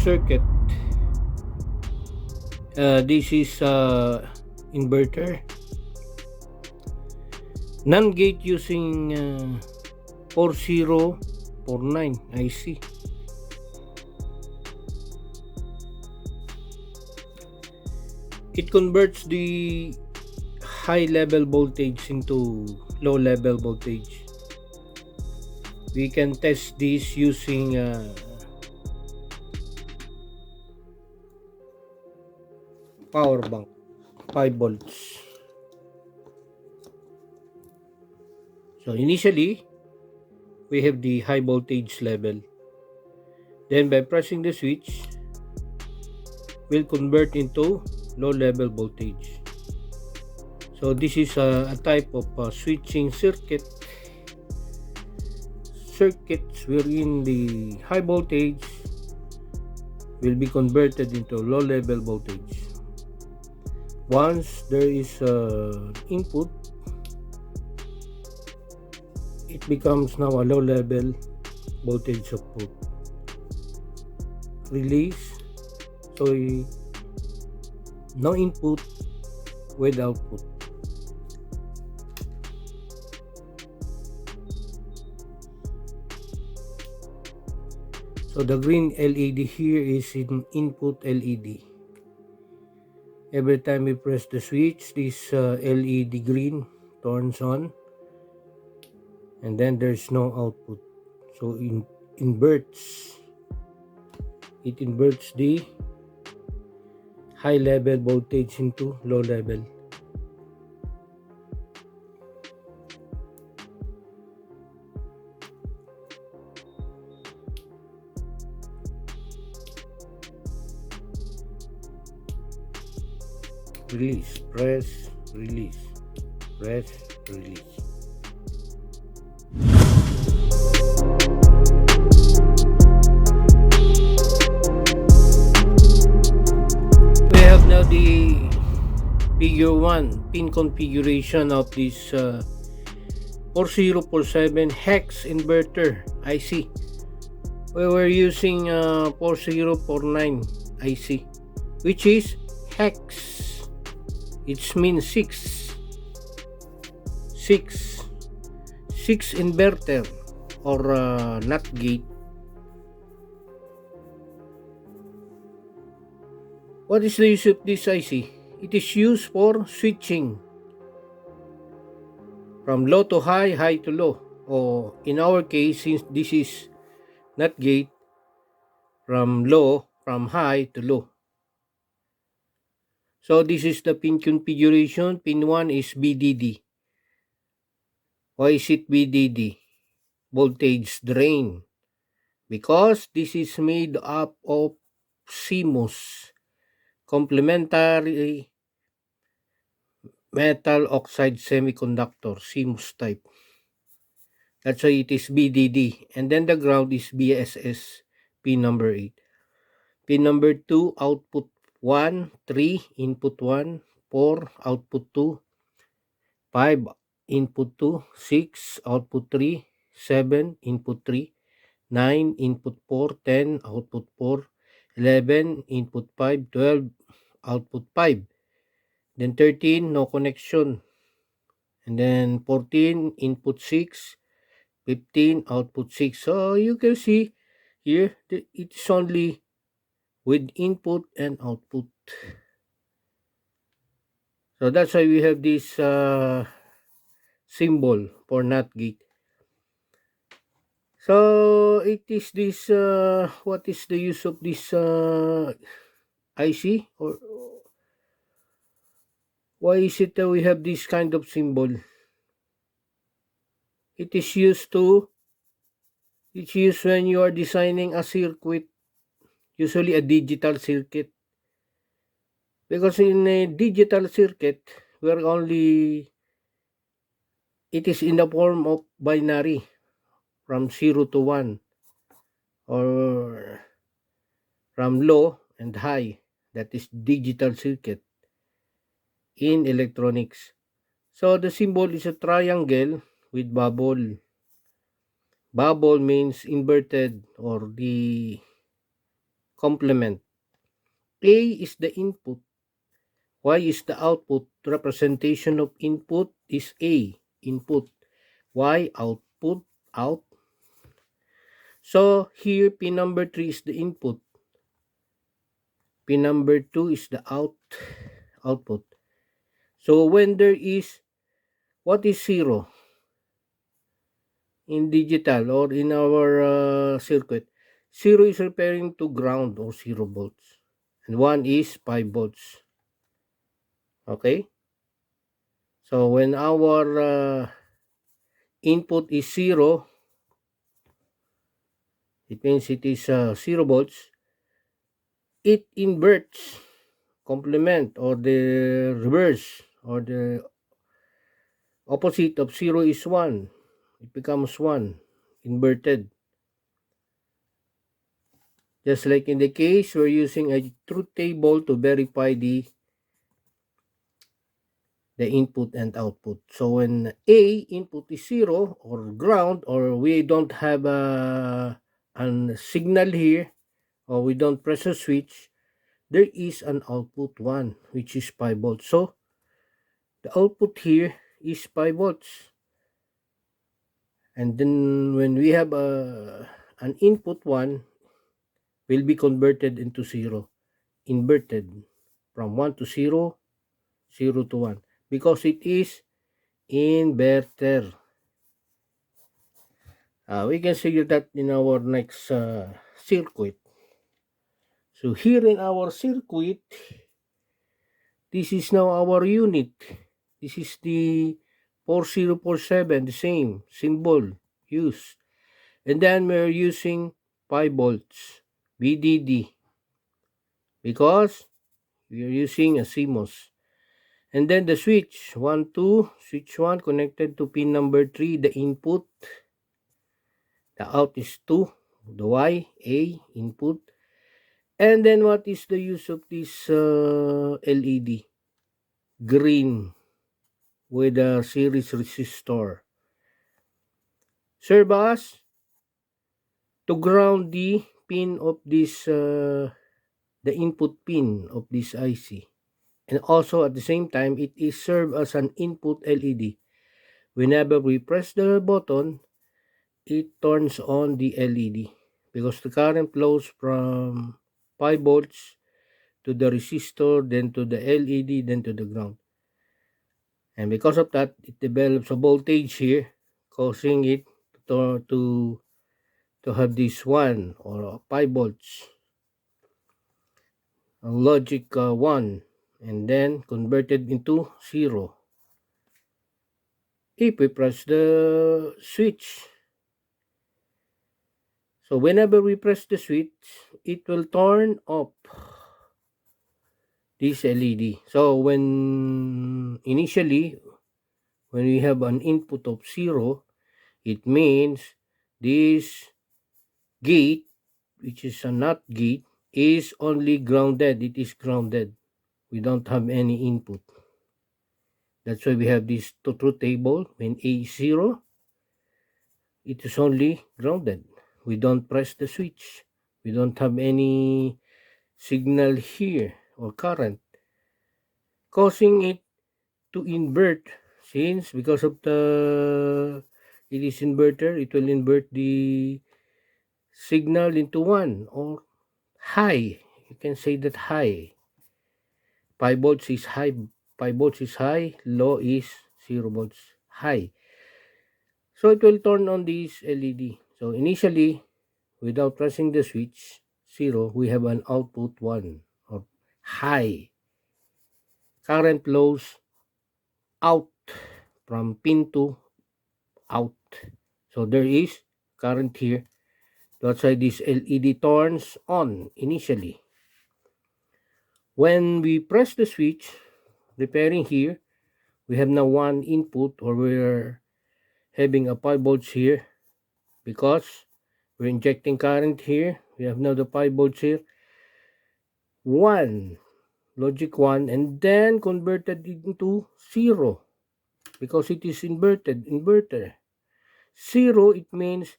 circuit. This is inverter, NAND gate using 4049 IC. It converts the high level voltage into low level voltage. We can test this using power bank, 5 volts. So initially we have the high voltage level, then by pressing the switch will convert into low level voltage. So this is a type of switching circuits wherein the high voltage will be converted into low level voltage. Once there is input, it becomes now a low level voltage output. Release, so no input with output. So the green LED here is in input LED. Every time we press the switch, this LED green turns on, and then there's no output. So it inverts the high level voltage into low level. Release, press, release, press, release. We have now the figure 1 pin configuration of this 4047 hex inverter IC. We were using 4049 IC, which is hex. It means 6 inverter or NOT gate. What is the use of this IC? It is used for switching from low to high, high to low, or in our case, since this is NOT gate, from high to low. So this is the pin configuration. Pin 1 is VDD. Why is it VDD? Voltage drain. Because this is made up of CMOS, complementary metal oxide semiconductor, CMOS type. That's why it is VDD. And then the ground is BSS, pin number 8. Pin number 2, output 1, 3, input 1, 4, output 2, 5, input 2, 6, output 3, 7, input 3, 9, input 4, 10, output 4, 11, input 5, 12, output 5. Then 13, no connection. And then 14, input 6, 15, output 6. So you can see here, it's only with input and output. So that's why we have this symbol for NOT gate. So it is this, what is the use of this IC? Or why is it that we have this kind of symbol? It's used when you are designing a circuit, usually a digital circuit. Because in a digital circuit, it is in the form of binary from 0 to 1 or from low and high. That is digital circuit in electronics. So the symbol is a triangle with bubble. Bubble means inverted, or the complement. A is the input, Y is the output. Representation of input is A, input, Y, output, out. So here pin number 3 is the input, pin number 2 is the output. So when there is, what is 0 in digital or in our circuit? 0 is referring to ground or 0 volts, and 1 is 5 volts. Okay, so when our input is 0, it means it is 0 volts. It inverts, complement, or the reverse, or the opposite of 0 is 1. It becomes 1, inverted. Just like in the case, we're using a truth table to verify the input and output. So when A input is 0 or ground, or we don't have a signal here, or we don't press a switch, there is an output 1, which is 5 volts. So the output here is 5 volts. And then when we have an input 1, will be converted into 0, inverted from 1 to 0, 0 to 1, because it is inverter. We can see that in our next circuit. So here in our circuit, this is now our unit. This is the 4047, the same symbol used. And then we're using 5 volts, VDD, because we are using a CMOS. And then the switch, 1, 2, switch 1 connected to pin number 3, the input. The out is 2, the Y, A, input. And then what is the use of this LED? Green with a series resistor. Serve us to ground the pin of this, the input pin of this IC. And also at the same time, it is served as an input LED. Whenever we press the button, it turns on the LED because the current flows from 5 volts to the resistor, then to the LED, then to the ground. And because of that, it develops a voltage here, causing it to have this 1 or 5 volts, a logic 1, and then converted into 0. If we press the switch, so whenever we press the switch, it will turn off this LED. So initially, when we have an input of 0, it means this gate, which is a NOT gate, is only grounded. It is grounded. We don't have any input. That's why we have this truth table. When A is 0, it is only grounded. We don't press the switch. We don't have any signal here or current, causing it to invert. Since because of it is inverter, it will invert the signal into 1 or high. You can say that high. 5 volts is high. 5 volts is high. Low is 0 volts high. So it will turn on this LED. So initially, without pressing the switch 0, we have an output 1 or high. Current flows out from pin 2 out. So there is current here. That's why this LED turns on initially. When we press the switch, repairing here, we have now one input, or we're having a 5 volts here because we're injecting current here. We have now the 5 volts here. 1, logic 1, and then converted into 0 because it is inverter. 0, it means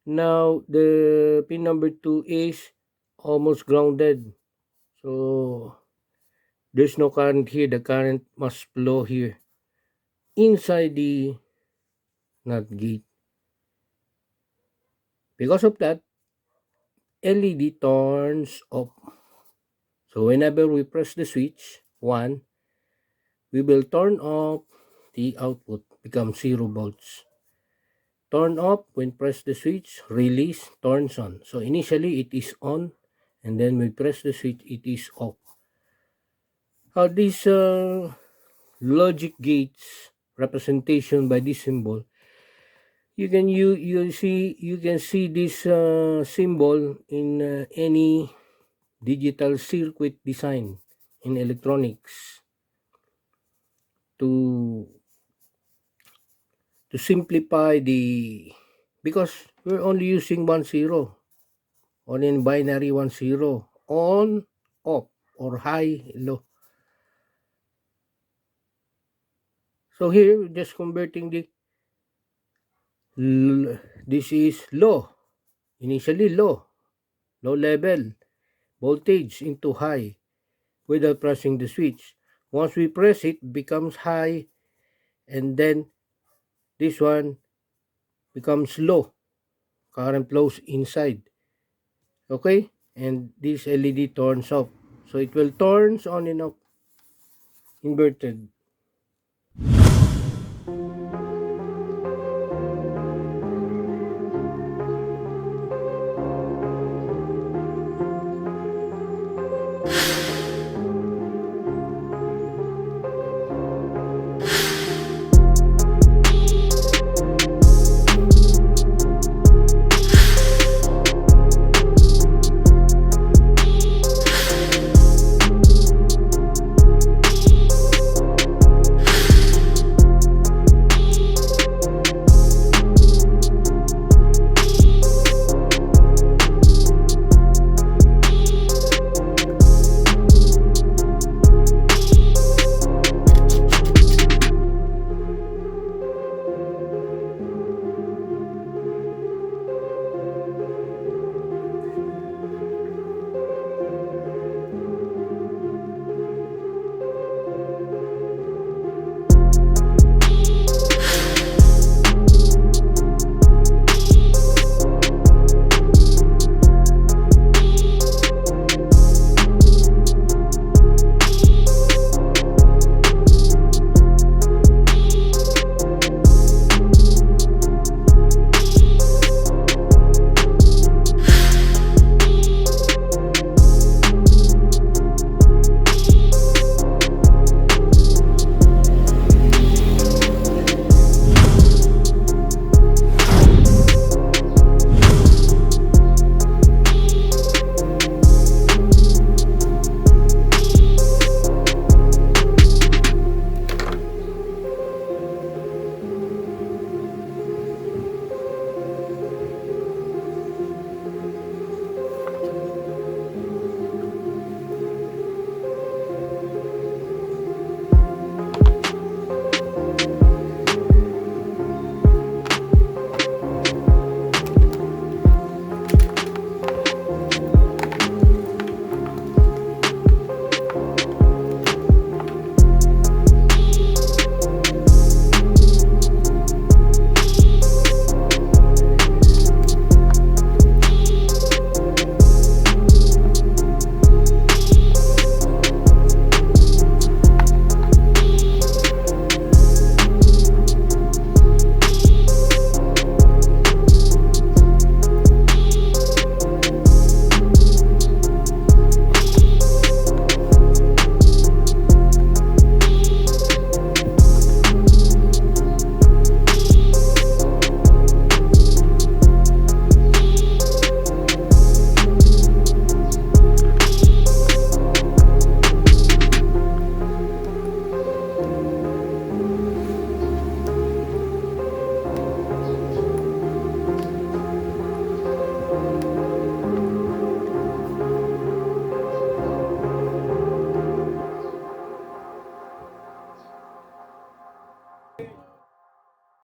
now the pin number 2 is almost grounded. So there's no current here. The current must flow here inside the NOT gate. Because of that, LED turns off. So whenever we press the switch 1, we will turn off the output, becomes 0 volts. Turn off when press the switch, release, turns on. So initially it is on, and then we press the switch, it is off. How this logic gates representation by this symbol, you can you can see this symbol in any digital circuit design in electronics to simplify the, because we're only using 1 0, only in binary 1 0, on, off, or high, low. So here we're just converting the this is low, initially low level voltage into high without pressing the switch. Once we press it, becomes high, and then this one becomes low, current flows inside. Okay, and this LED turns off, so it will turns on and off, inverted.